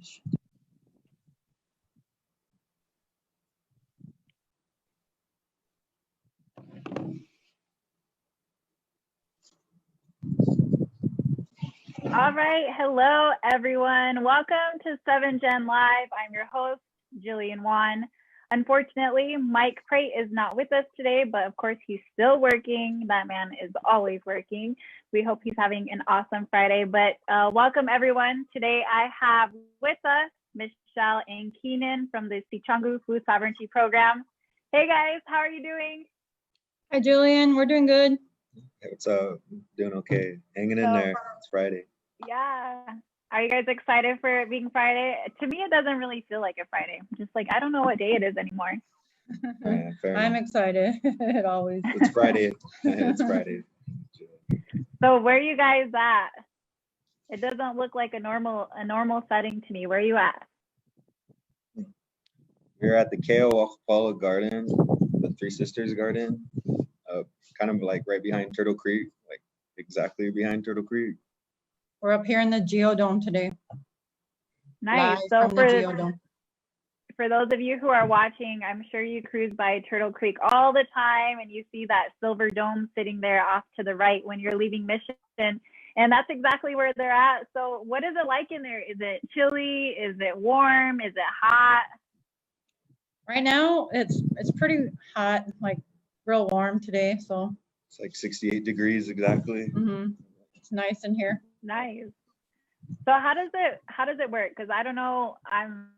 All right. Hello, everyone. Welcome to 7 Gen Live. I'm your host, Jillian Waln. Unfortunately, Mike Crate is not with us today, but of course, he's still working. That man is always working. We hope he's having an awesome Friday. But welcome, everyone. Today, I have with us Michelle and Keenan from the Tatanka Food Sovereignty Program. Hey, guys. How are you doing? Hi, Jillian. We're doing good. Hey, what's up? Doing okay. Hanging in there. It's Friday. Yeah. Are you guys excited for it being Friday? To me, it doesn't really feel like a Friday. Just like, I don't know what day it is anymore. Yeah, I'm excited. It always. It's Friday. It's Friday. So where are you guys at? It doesn't look like a normal setting to me. Where are you at? We're at the Keowapala Garden, the Three Sisters Garden, kind of like right behind Turtle Creek, like exactly behind Turtle Creek. We're up here in the Geodome today. Nice. Live So from the Geodome. for those of you who are watching, I'm sure you cruise by Turtle Creek all the time and you see that silver dome sitting there off to the right when you're leaving Mission. And that's exactly where they're at. So what is it like in there? Is it chilly? Is it warm? Is it hot? Right now, it's pretty hot, like real warm today. So It's like 68 degrees exactly. it's nice in here. Nice. So how does it work? Because I don't know, I'm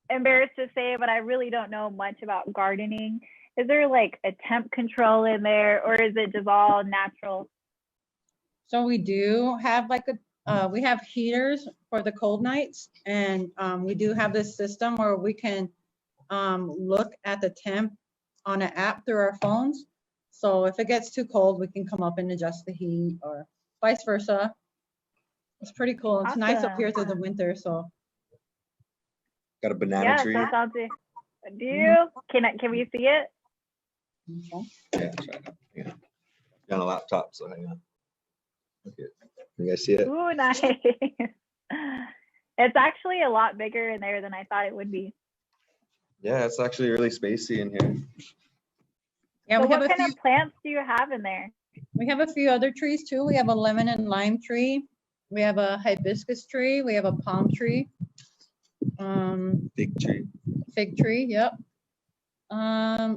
embarrassed to say, but I really don't know much about gardening. Is there like a temp control in there, or is it just all natural? So we do have like we have heaters for the cold nights, and we do have this system where we can look at the temp on an app through our phones. So if it gets too cold, we can come up and adjust the heat, or vice versa. It's pretty cool. It's nice up here through the winter. So Got a banana tree. So it sounds do you? Can we see it? Yeah, try it. Yeah. On a laptop, so hang on. Okay. You guys see it? Ooh, nice. It's actually a lot bigger in there than I thought it would be. Yeah, it's actually really spacey in here. yeah, so what kind of plants do you have in there? We have a few other trees too. We have a lemon and lime tree. We have a hibiscus tree. We have a palm tree. Fig tree. Fig tree, yep.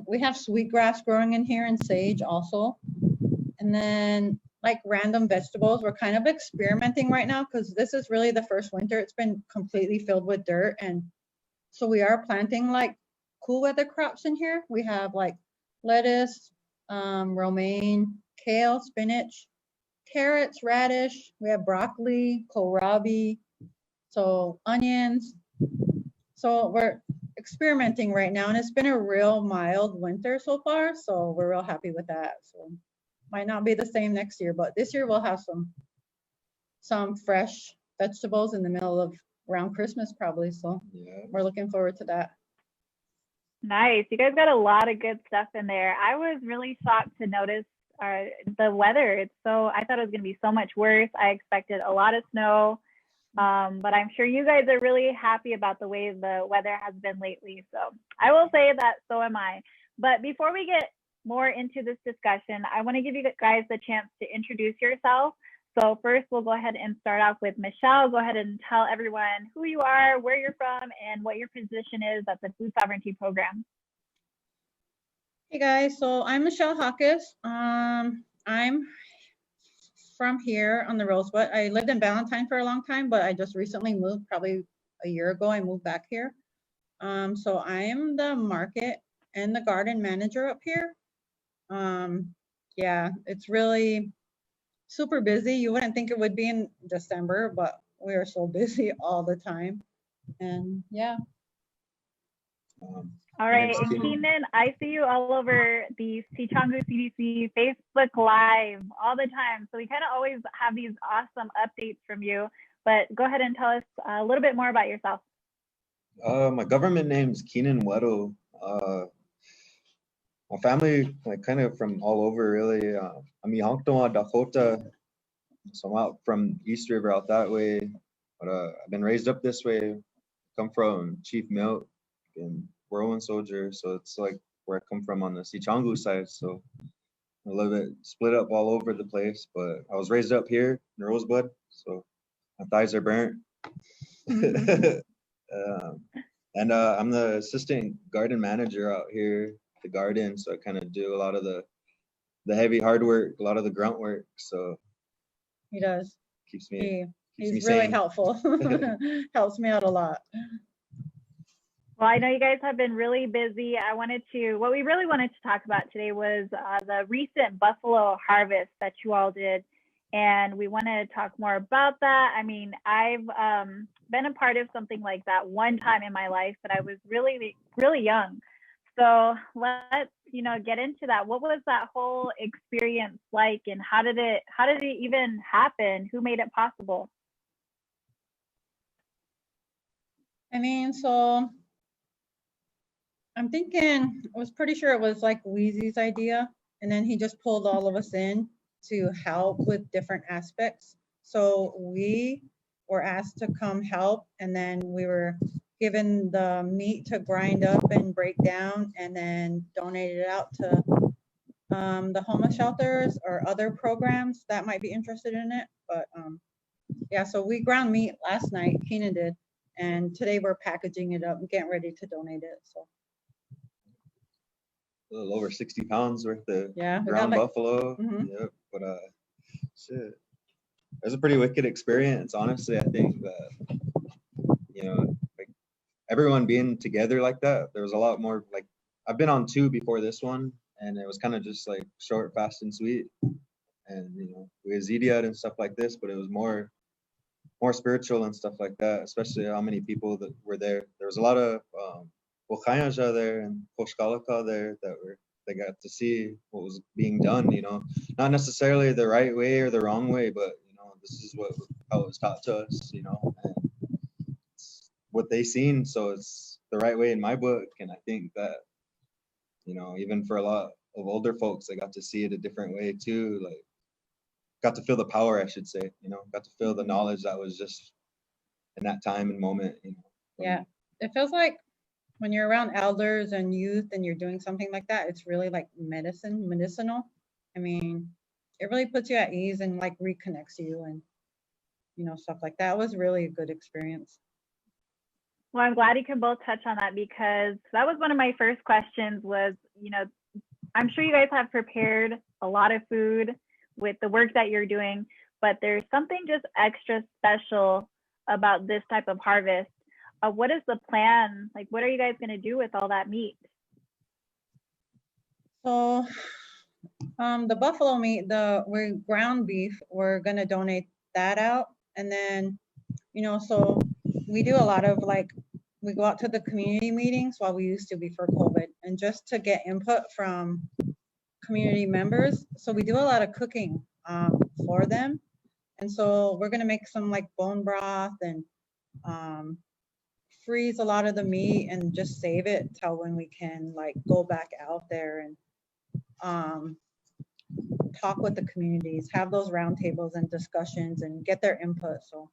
We have sweetgrass growing in here and sage also. And then like random vegetables, we're kind of experimenting right now because this is really the first winter. It's been completely filled with dirt. And so we are planting like cool weather crops in here. We have like lettuce, romaine, kale, spinach, carrots, radish. We have broccoli, kohlrabi, so onions. So we're experimenting right now, and it's been a real mild winter so far. So we're real happy with that. So might not be the same next year, but this year we'll have some fresh vegetables in the middle of around Christmas probably. So yeah, we're looking forward to that. Nice. You guys got a lot of good stuff in there. I was really shocked to notice the weather. I thought it was going to be so much worse. I expected a lot of snow, but I'm sure you guys are really happy about the way the weather has been lately. So I will say that so am I. But before we get more into this discussion, I want to give you guys the chance to introduce yourself. So first, we'll go ahead and start off with Michelle. Go ahead and tell everyone who you are, where you're from, and what your position is at the Food Sovereignty Program. Hey guys, so I'm Michelle Haukaas. I'm from here on the Rosebud. I lived in Valentine for a long time, but I just recently moved, probably a year ago. I moved back here. So I am the market and the garden manager up here. Yeah, it's really super busy. You wouldn't think it would be in December, but we are so busy all the time. And yeah. All right, Keenan, I see you all over the Tatanka CDC Facebook Live all the time. So we kind of always have these awesome updates from you. But go ahead and tell us a little bit more about yourself. My government name's Keenan Weddell. My family, like kind of from all over, really. I'm Yankton, Dakota, so I'm out from East River out that way. But I've been raised up this way. come from Chief Milk and Whirlwind Soldier, so it's like where I come from on the Sichangu side. So a little bit split up all over the place, but I was raised up here in Rosebud, so my thighs are burnt. And I'm the assistant garden manager out here at the garden, so I kind of do a lot of the heavy hard work, a lot of the grunt work. So He does. keeps me He's me really sane. helpful. Helps me out a lot. Well, I know you guys have been really busy. What we really wanted to talk about today was the recent buffalo harvest that you all did. And we wanted to talk more about that. I mean, I've been a part of something like that one time in my life, but I was really, really young. So let's, get into that. What was that whole experience like, and how did it even happen? Who made it possible? I mean, so I'm thinking, I was pretty sure it was like Wheezy's idea, and then he just pulled all of us in to help with different aspects. So we were asked to come help, and then we were given the meat to grind up and break down, and then donated it out to the homeless shelters or other programs that might be interested in it. But yeah, so we ground meat last night, Keenan did, and today we're packaging it up and getting ready to donate it. So A little over 60 pounds worth of yeah, we ground got like, buffalo. Yep. But shit, it was a pretty wicked experience, honestly. I think that like everyone being together like that, there was a lot more. Like I've been on 2 before this one, and it was kind of just like short, fast, and sweet. And we had Zidiad and stuff like this, but it was more spiritual and stuff like that. Especially how many people that were there. There was a lot of Wakhayaja there and Koshkalaka there they got to see what was being done, not necessarily the right way or the wrong way, but this is how it was taught to us, and it's what they seen, so it's the right way in my book. And I think that, even for a lot of older folks, they got to see it a different way too, like got to feel the power, I should say, got to feel the knowledge that was just in that time and moment, yeah, it feels like when you're around elders and youth and you're doing something like that, it's really like medicinal. I mean, it really puts you at ease and like reconnects you and, stuff like that. It was really a good experience. Well, I'm glad you can both touch on that, because that was one of my first questions was, I'm sure you guys have prepared a lot of food with the work that you're doing, but there's something just extra special about this type of harvest. What is the plan? Like, what are you guys going to do with all that meat? So the buffalo meat, we're ground beef, we're going to donate that out. And then, so we do a lot of we go out to the community meetings while we used to before COVID, and just to get input from community members. So we do a lot of cooking for them. And so we're going to make some like bone broth and freeze a lot of the meat and just save it till when we can like go back out there and talk with the communities, have those roundtables and discussions and get their input. So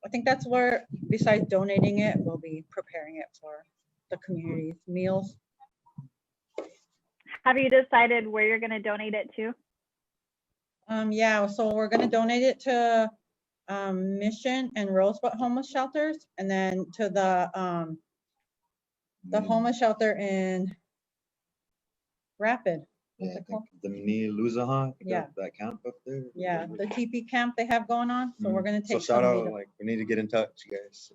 I think that's where, besides donating it, we'll be preparing it for the community's meals. Have you decided where you're going to donate it to? Yeah, so we're going to donate it to Mission and Rosebud homeless shelters, and then to the homeless shelter in Rapid. What's it called? The Mini Luzaha, Yeah. that camp up there. Yeah, the teepee camp they have going on. So we're going to take so shout out, meat. like we need to get in touch, guys.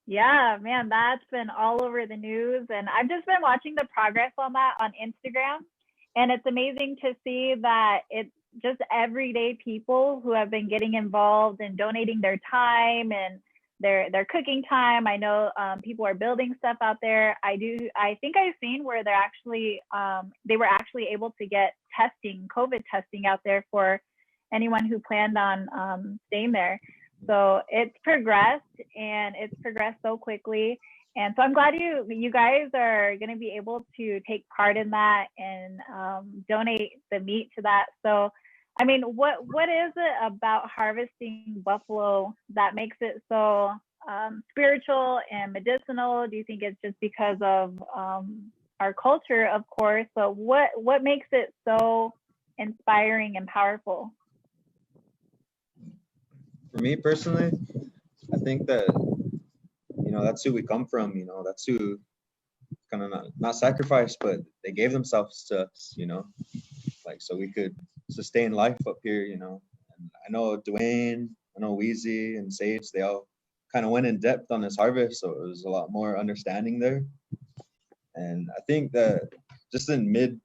Yeah, man, that's been all over the news, and I've just been watching the progress on that on Instagram, and it's amazing to see that it's just everyday people who have been getting involved and donating their time and their cooking time. I know people are building stuff out there. I think I've seen where they were actually able to get COVID testing out there for anyone who planned on staying there. So it's progressed, and it's progressed so quickly. And so I'm glad you guys are going to be able to take part in that and donate the meat to that. So, I mean, what is it about harvesting buffalo that makes it so spiritual and medicinal? Do you think it's just because of our culture, of course? But what makes it so inspiring and powerful? For me personally, I think that, that's who we come from. That's who kind of not sacrifice, but they gave themselves to us. Like so we could sustain life up here. And I know Dwayne, I know Wheezy and Sage, they all kind of went in depth on this harvest, so it was a lot more understanding there. And I think that just in mid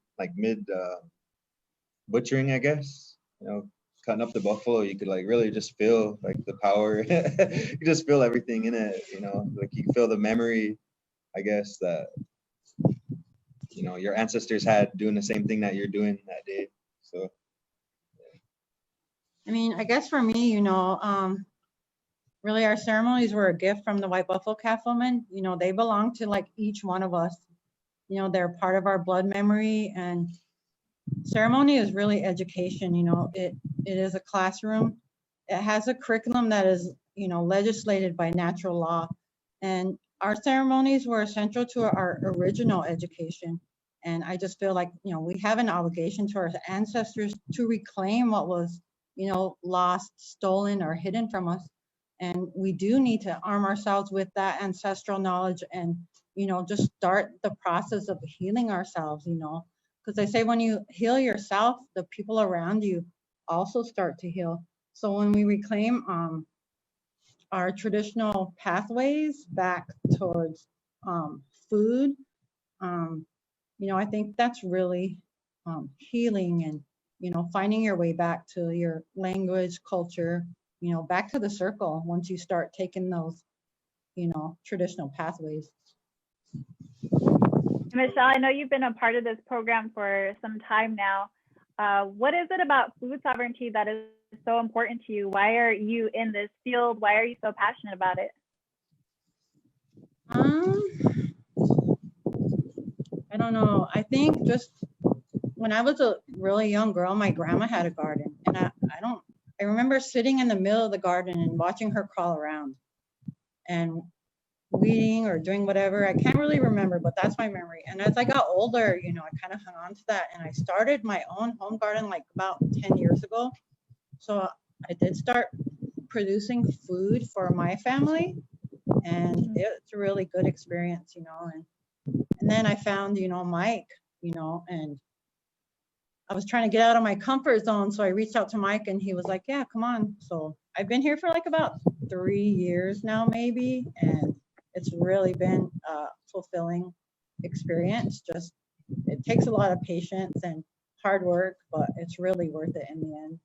butchering, I guess, cutting up the buffalo, you could like really just feel like the power. You just feel everything in it, like you feel the memory, I guess, that your ancestors had doing the same thing that you're doing that day. So I mean, I guess for me, really our ceremonies were a gift from the White Buffalo Calf women. They belong to like each one of us. They're part of our blood memory, and ceremony is really education. It is a classroom. It has a curriculum that is, legislated by natural law. And our ceremonies were essential to our original education. And I just feel like, we have an obligation to our ancestors to reclaim what was, lost, stolen, or hidden from us. And we do need to arm ourselves with that ancestral knowledge and, just start the process of healing ourselves, because they say when you heal yourself, the people around you also start to heal. So when we reclaim our traditional pathways back towards food, I think that's really healing and, finding your way back to your language, culture, back to the circle once you start taking those, traditional pathways. Michelle, I know you've been a part of this program for some time now. What is it about food sovereignty that is so important to you? Why are you in this field? Why are you so passionate about it? I don't know. I think just when I was a really young girl, my grandma had a garden, and I remember sitting in the middle of the garden and watching her crawl around and weeding or doing whatever. I can't really remember, but that's my memory. And as I got older, I kind of hung on to that, and I started my own home garden like about 10 years ago. So I did start producing food for my family, and it's a really good experience, and then I found, Mike, and I was trying to get out of my comfort zone. So I reached out to Mike, and he was like, yeah, come on. So I've been here for like about 3 years now, maybe. And it's really been a fulfilling experience. Just, it takes a lot of patience and hard work, but it's really worth it in the end.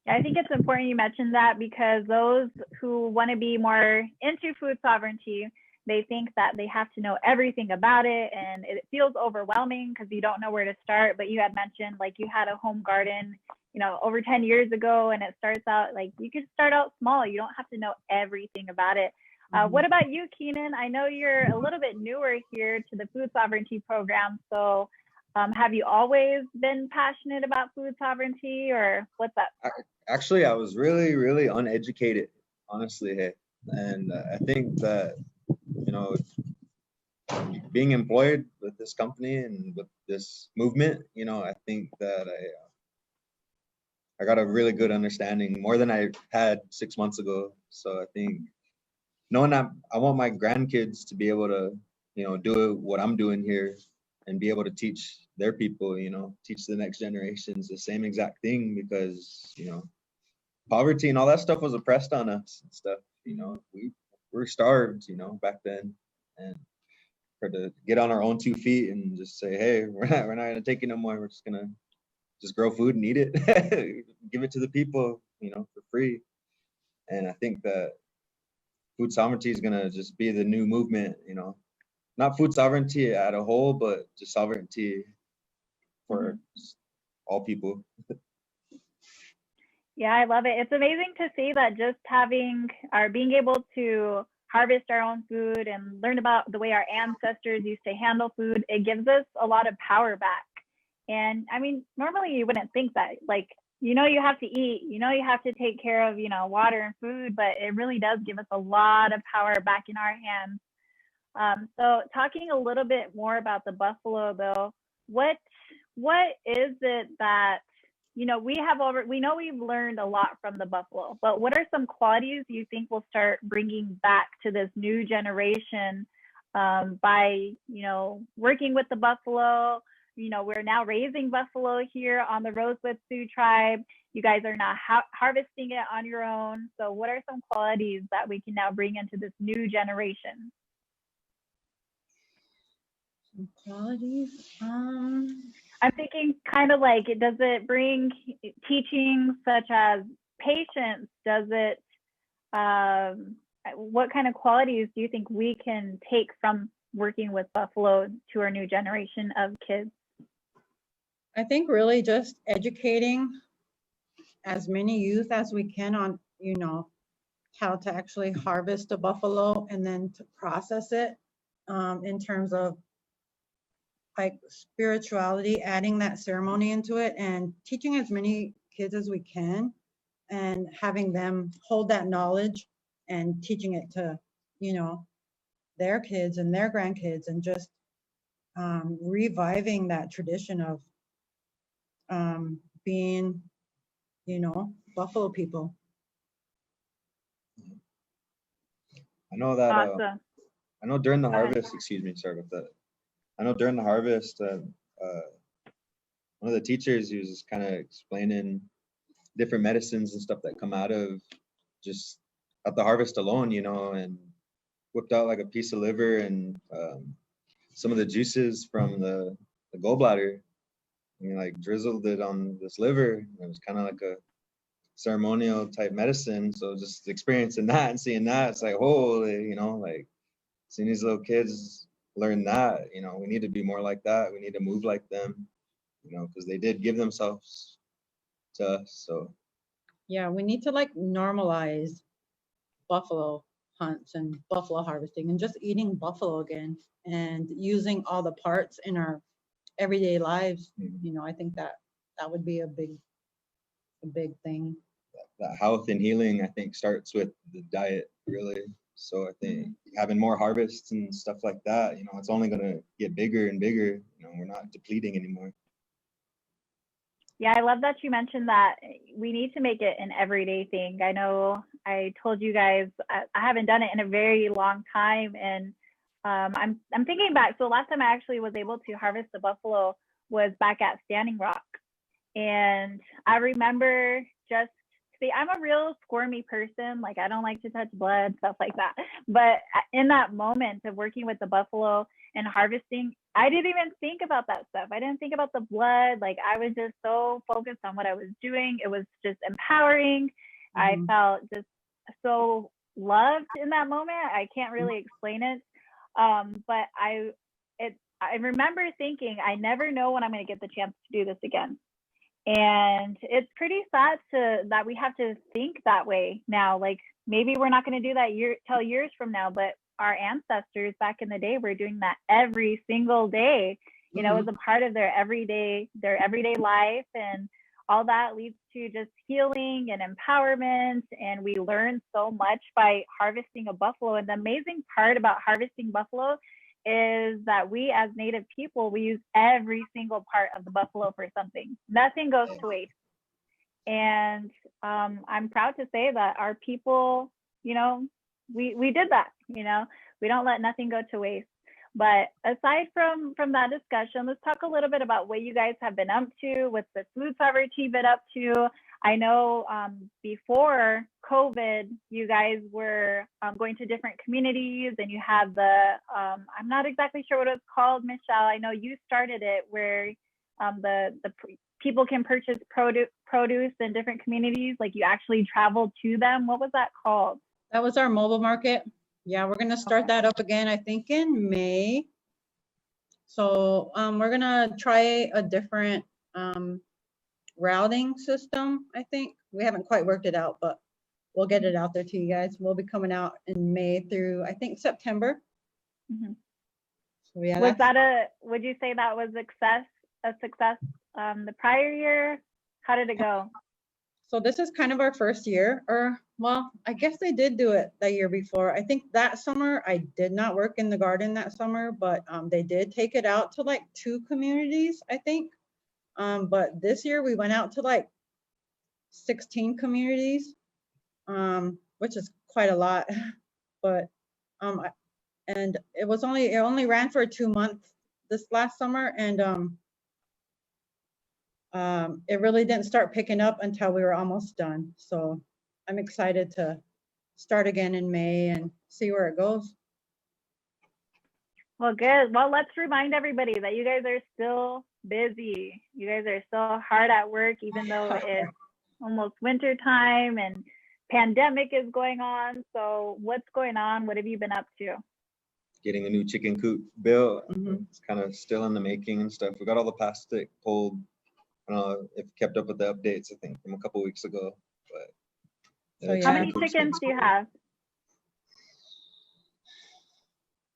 Yeah, I think it's important you mentioned that, because those who want to be more into food sovereignty, they think that they have to know everything about it, and it feels overwhelming because you don't know where to start. But you had mentioned like you had a home garden, over 10 years ago, and it starts out like you could start out small. You don't have to know everything about it. What about you, Keenan? I know you're a little bit newer here to the food sovereignty program. So have you always been passionate about food sovereignty, or what's up? Actually, I was really, really uneducated, honestly. Hey. And I think that, being employed with this company and with this movement, I think that I got a really good understanding, more than I had 6 months ago. So I think knowing that I want my grandkids to be able to, do what I'm doing here and be able to teach their people, teach the next generations the same exact thing, because, poverty and all that stuff was oppressed on us and stuff. We were starved, back then. And for to get on our own 2 feet and just say, hey, we're not gonna take it no more. We're just gonna grow food and eat it, give it to the people, for free. And I think that food sovereignty is gonna just be the new movement, not food sovereignty at a whole, but just sovereignty for all people. Yeah, I love it. It's amazing to see that just being able to harvest our own food and learn about the way our ancestors used to handle food, it gives us a lot of power back. And I mean, normally you wouldn't think that, like, you know, you have to eat, you know, you have to take care of, you know, water and food, but it really does give us a lot of power back in our hands. So talking a little bit more about the buffalo though, what is it that, you know, we know we've learned a lot from the buffalo, but what are some qualities you think we'll start bringing back to this new generation by, you know, working with the buffalo? You know, we're now raising buffalo here on the Rosebud Sioux Tribe. You guys are now harvesting it on your own. So what are some qualities that we can now bring into this new generation? Qualities. I'm thinking kind of like, does it bring teaching such as patience? Does it, what kind of qualities do you think we can take from working with buffalo to our new generation of kids? I think really just educating as many youth as we can on, you know, how to actually harvest a buffalo and then to process it, in terms of like spirituality, adding that ceremony into it and teaching as many kids as we can and having them hold that knowledge and teaching it to, you know, their kids and their grandkids, and just reviving that tradition of being, you know, buffalo people. I know that Awesome. I know during the Go ahead. harvest, excuse me, sorry about that. I know during the harvest, one of the teachers, he was just kind of explaining different medicines and stuff that come out of just at the harvest alone, you know, and whipped out like a piece of liver and some of the juices from the gallbladder, and like drizzled it on this liver. It was kind of like a ceremonial type medicine. So just experiencing that and seeing that, it's like, holy, you know, like seeing these little kids learn that, you know, we need to be more like that. We need to move like them, you know, because they did give themselves to us. So Yeah, we need to like normalize buffalo hunts and buffalo harvesting and just eating buffalo again and using all the parts in our everyday lives. You know, I think that would be a big thing. that health and healing, I think, starts with the diet, really. So I think having more harvests and stuff like that, you know, it's only going to get bigger and bigger. You know, we're not depleting anymore. Yeah, I love that you mentioned that we need to make it an everyday thing. I know I told you guys I haven't done it in a very long time, and I'm thinking back. So last time I actually was able to harvest the buffalo was back at Standing Rock, and I remember just I'm a real squirmy person. Like I don't like to touch blood, stuff like that. But in that moment of working with the buffalo and harvesting, I didn't even think about that stuff. I didn't think about the blood. Like I was just so focused on what I was doing. It was just empowering. I felt just so loved in that moment. I can't really explain it. But I remember thinking, I never know when I'm going to get the chance to do this again. And it's pretty sad that we have to think that way now. Like maybe we're not going to do that till years from now, but our ancestors back in the day were doing that every single day. You know, it was a part of their everyday life, and all that leads to just healing and empowerment. And we learn so much by harvesting a buffalo. And the amazing part about harvesting buffalo is that we as Native people, we use every single part of the buffalo for something. Nothing goes to waste. And I'm proud to say that our people, you know, we did that, you know, we don't let nothing go to waste. But aside from that discussion, let's talk a little bit about what you guys have been up to, what the food sovereignty been up to. I know before COVID, you guys were going to different communities, and you had I'm not exactly sure what it's called, Michelle. I know you started it where the people can purchase produce in different communities, like you actually traveled to them. What was that called? That was our mobile market. Yeah, we're gonna start that up again, I think in May. So we're gonna try a different routing system. I think we haven't quite worked it out, but we'll get it out there to you guys. We'll be coming out in May through, I think, September. So yeah, would you say that was a success the prior year? How did it go? So this is kind of our first year, or well, I guess they did do it the year before. I think that summer I did not work in the garden that summer, but they did take it out to like 2 communities, I think. But this year we went out to like 16 communities, which is quite a lot. But and it only ran for 2 months this last summer, and it really didn't start picking up until we were almost done. So I'm excited to start again in May and see where it goes. Well, good. Well, let's remind everybody that you guys are still busy. You guys are still hard at work, even though it's almost winter time and pandemic is going on. So what's going on? What have you been up to? Getting a new chicken coop built. Mhm. It's kind of still in the making and stuff. We got all the plastic pulled. I don't know if you kept up with the updates, I think, from a couple weeks ago. But So, the yeah. How chicken many coop's chickens do you getting have?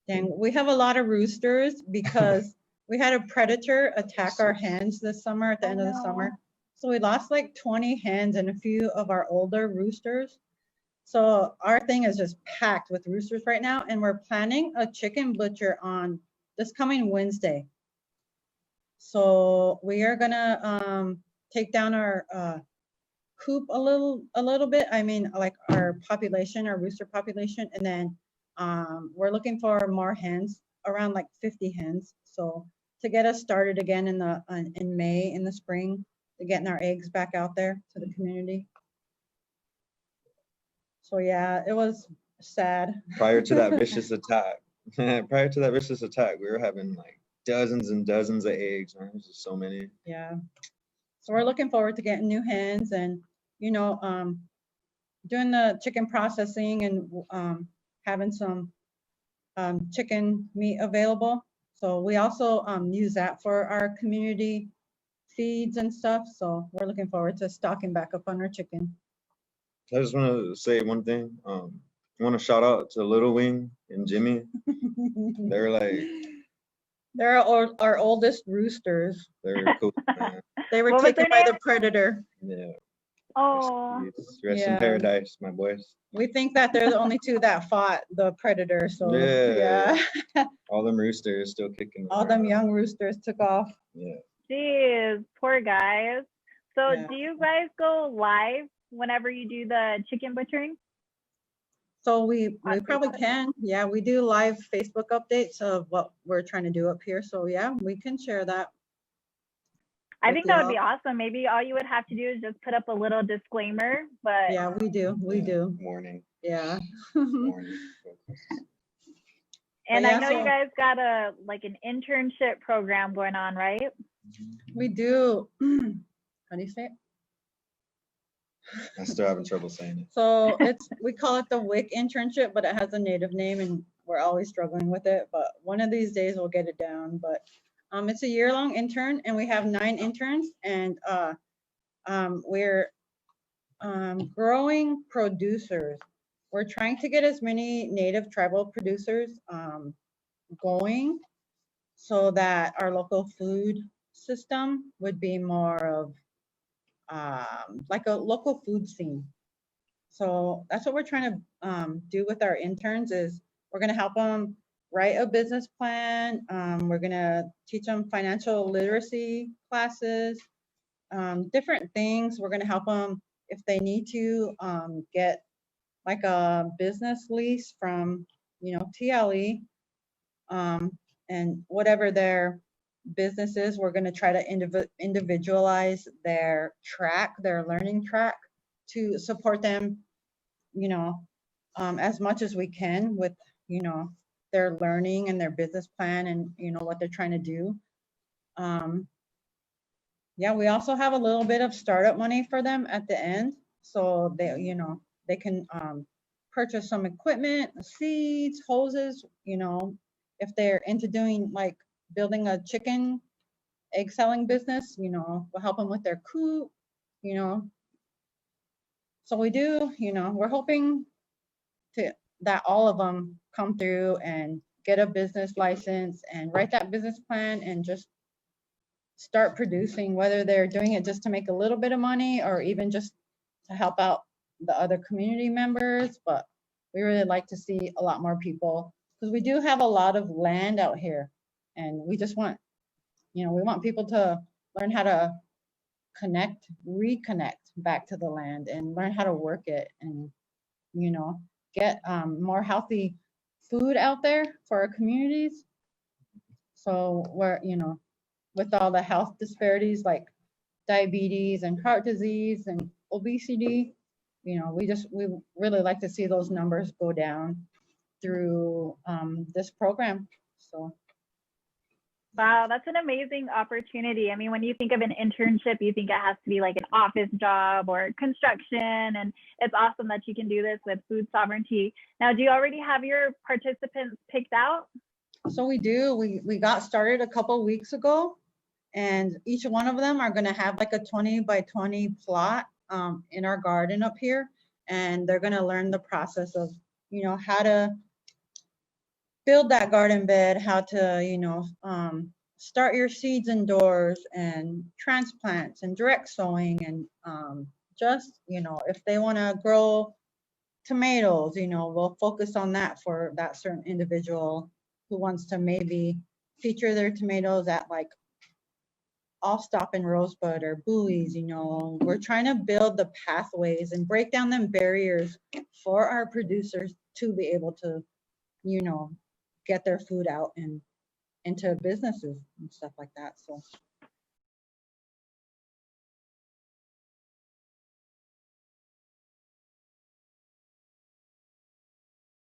And we have a lot of roosters because we had a predator attack our hens this summer at the end of the summer. So we lost like 20 hens and a few of our older roosters. So our thing is just packed with roosters right now, and we're planning a chicken butcher on this coming Wednesday. So we are gonna take down our coop a little bit. I mean, like our population, our rooster population, and then we're looking for more hens, around like 50 hens. So to get us started again in May, in the spring, to getting our eggs back out there to the community. So yeah, it was sad. prior to that vicious attack. Prior to that vicious attack, we were having like dozens and dozens of eggs. Man, there's just so many. Yeah. So we're looking forward to getting new hens and, you know, doing the chicken processing and having some chicken meat available. So we also use that for our community feeds and stuff. So we're looking forward to stocking back up on our chicken. I just want to say one thing. I want to shout out to Little Wing and Jimmy. They're like, They're our oldest roosters. they're cool, man. They were What was taken their by name? the predator. Yeah. Oh, Rest Yeah. in paradise, my boys. We think that they're the only 2 that fought the predator. So Yeah. yeah, All them roosters still kicking. all them around. young roosters took off. Yeah. geez, poor guys. So Yeah. do you guys go live whenever you do the chicken butchering? So we On probably Facebook? can. Yeah, we do live Facebook updates of what we're trying to do up here. So yeah, we can share that. I with think that would be y'all. awesome. Maybe all you would have to do is just put up a little disclaimer, but Yeah, we do. We Yeah. do. Warning. Yeah. Warning. and But I yeah, know you so- guys got an internship program going on, right? We do. How do you say it? I'm still having trouble saying it. So we call it the WIC internship, but it has a native name and we're always struggling with it. But one of these days we'll get it down. But it's a year-long intern and we have 9 interns, and we're growing producers. We're trying to get as many native tribal producers going so that our local food system would be more of like a local food scene. So that's what we're trying to do with our interns. Is we're going to help them write a business plan. We're going to teach them financial literacy classes, different things. We're going to help them if they need to get like a business lease from, TLE, and whatever their business is, we're going to try to individualize their learning track to support them, as much as we can with, their learning and their business plan and, what they're trying to do. Yeah, we also have a little bit of startup money for them at the end. So they can purchase some equipment, seeds, hoses, if they're into doing like building a chicken egg selling business, we'll help them with their coop, So we do, we're hoping that all of them come through and get a business license and write that business plan and just start producing, whether they're doing it just to make a little bit of money or even just to help out the other community members, but we really like to see a lot more people because we do have a lot of land out here, and we just want, we want people to learn how to reconnect back to the land and learn how to work it, and get more healthy food out there for our communities. So we're, with all the health disparities like diabetes and heart disease and obesity, we really like to see those numbers go down through this program. So Wow, that's an amazing opportunity. I mean, when you think of an internship, you think it has to be like an office job or construction, and it's awesome that you can do this with food sovereignty. Now, do you already have your participants picked out? So we do. We got started a couple weeks ago, and each one of them are going to have like a 20 by 20 plot in our garden up here, and they're going to learn the process of, how to build that garden bed, how to, start your seeds indoors, and transplants and direct sowing, and just, if they want to grow tomatoes, we'll focus on that for that certain individual who wants to maybe feature their tomatoes at like All Stop and Rosebud or Buoys. We're trying to build the pathways and break down them barriers for our producers to be able to, get their food out and into businesses and stuff like that. So